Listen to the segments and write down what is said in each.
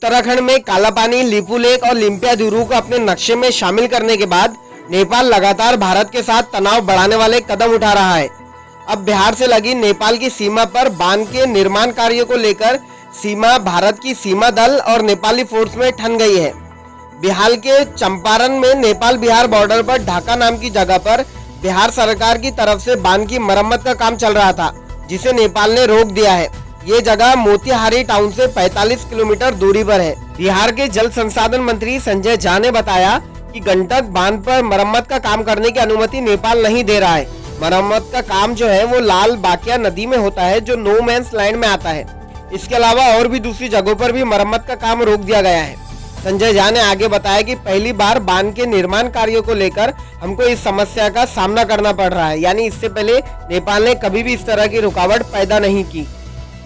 उत्तराखंड में कालापानी, लिपू लेक और लिम्पियादुरु को अपने नक्शे में शामिल करने के बाद नेपाल लगातार भारत के साथ तनाव बढ़ाने वाले कदम उठा रहा है। अब बिहार से लगी नेपाल की सीमा पर बांध के निर्माण कार्यों को लेकर सीमा भारत की सीमा दल और नेपाली फोर्स में ठन गई है। बिहार के चंपारण में नेपाल बिहार बॉर्डर पर ढाका नाम की जगह पर बिहार सरकार की तरफ से बांध की मरम्मत का काम चल रहा था, जिसे नेपाल ने रोक दिया है। ये जगह मोतिहारी टाउन से 45 किलोमीटर दूरी पर है। बिहार के जल संसाधन मंत्री संजय झा ने बताया कि गंडक बांध पर मरम्मत का काम करने की अनुमति नेपाल नहीं दे रहा है। मरम्मत का काम जो है वो लाल बाकिया नदी में होता है, जो नो मैंस लैंड में आता है। इसके अलावा और भी दूसरी जगहों पर भी मरम्मत का काम रोक दिया गया है। संजय झा ने आगे बताया कि पहली बार बांध के निर्माण कार्यों को लेकर हमको इस समस्या का सामना करना पड़ रहा है, यानी इससे पहले नेपाल ने कभी भी इस तरह की रुकावट पैदा नहीं की।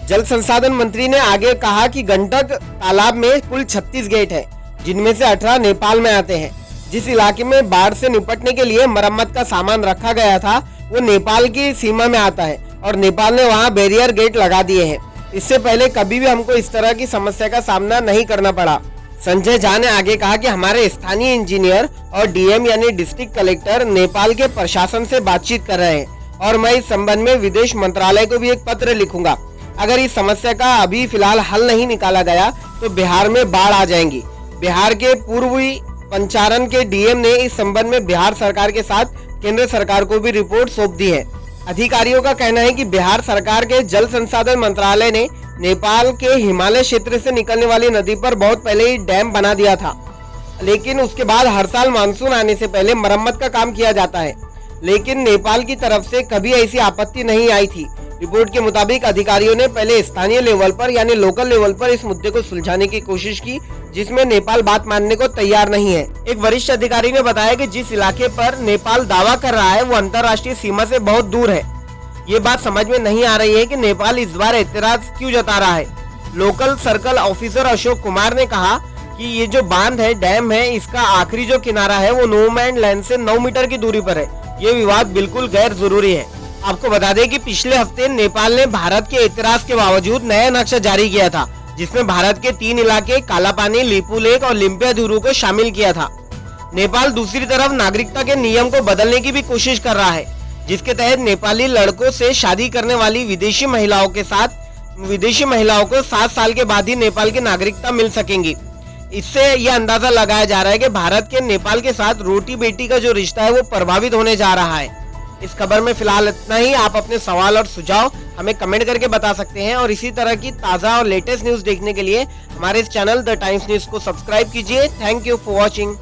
जल संसाधन मंत्री ने आगे कहा कि गंडक तालाब में कुल 36 गेट है, जिनमें से 18 नेपाल में आते हैं। जिस इलाके में बाढ़ से निपटने के लिए मरम्मत का सामान रखा गया था वो नेपाल की सीमा में आता है और नेपाल ने वहां बैरियर गेट लगा दिए हैं। इससे पहले कभी भी हमको इस तरह की समस्या का सामना नहीं करना पड़ा। संजय झा ने आगे कहा कि हमारे स्थानीय इंजीनियर और डीएम यानी डिस्ट्रिक्ट कलेक्टर नेपाल के प्रशासन से बातचीत कर रहे हैं और मैं इस संबंध में विदेश मंत्रालय को भी एक पत्र लिखूंगा। अगर इस समस्या का अभी फिलहाल हल नहीं निकाला गया तो बिहार में बाढ़ आ जाएंगी। बिहार के पूर्वी पंचारण के डीएम ने इस संबंध में बिहार सरकार के साथ केंद्र सरकार को भी रिपोर्ट सौंप दी है। अधिकारियों का कहना है कि बिहार सरकार के जल संसाधन मंत्रालय ने नेपाल के हिमालय क्षेत्र से निकलने वाली नदी पर बहुत पहले ही डैम बना दिया था, लेकिन उसके बाद हर साल मानसून आने से पहले मरम्मत का काम किया जाता है, लेकिन नेपाल की तरफ से कभी ऐसी आपत्ति नहीं आई थी। रिपोर्ट के मुताबिक अधिकारियों ने पहले स्थानीय लेवल पर यानी लोकल लेवल पर इस मुद्दे को सुलझाने की कोशिश की, जिसमें नेपाल बात मानने को तैयार नहीं है। एक वरिष्ठ अधिकारी ने बताया कि जिस इलाके पर नेपाल दावा कर रहा है वो अंतर्राष्ट्रीय सीमा से बहुत दूर है। ये बात समझ में नहीं आ रही है कि नेपाल इस बार एतराज क्यों जता रहा है। Local circle officer Ashok Kumar ने कहा कि ये जो बांध है, डैम है, इसका आखिरी जो किनारा है वो नो मैन लैंड से 9 मीटर की दूरी पर है। ये विवाद बिल्कुल गैर जरूरी है। आपको बता दें कि पिछले हफ्ते नेपाल ने भारत के एतराज के बावजूद नया नक्शा जारी किया था, जिसमें भारत के 3 इलाके कालापानी, लिपू लेक और लिम्पियादुरु को शामिल किया था। नेपाल दूसरी तरफ नागरिकता के नियम को बदलने की भी कोशिश कर रहा है, जिसके तहत नेपाली लड़कों से शादी करने वाली विदेशी महिलाओं को 7 साल के बाद ही नेपाल की नागरिकता मिल सकेंगी। इससे यह अंदाजा लगाया जा रहा है कि भारत के नेपाल के साथ रोटी बेटी का जो रिश्ता है वो प्रभावित होने जा रहा है। इस खबर में फिलहाल इतना ही। आप अपने सवाल और सुझाव हमें कमेंट करके बता सकते हैं और इसी तरह की ताज़ा और लेटेस्ट न्यूज़ देखने के लिए हमारे इस चैनल द टाइम्स न्यूज़ को सब्सक्राइब कीजिए। Thank you for watching.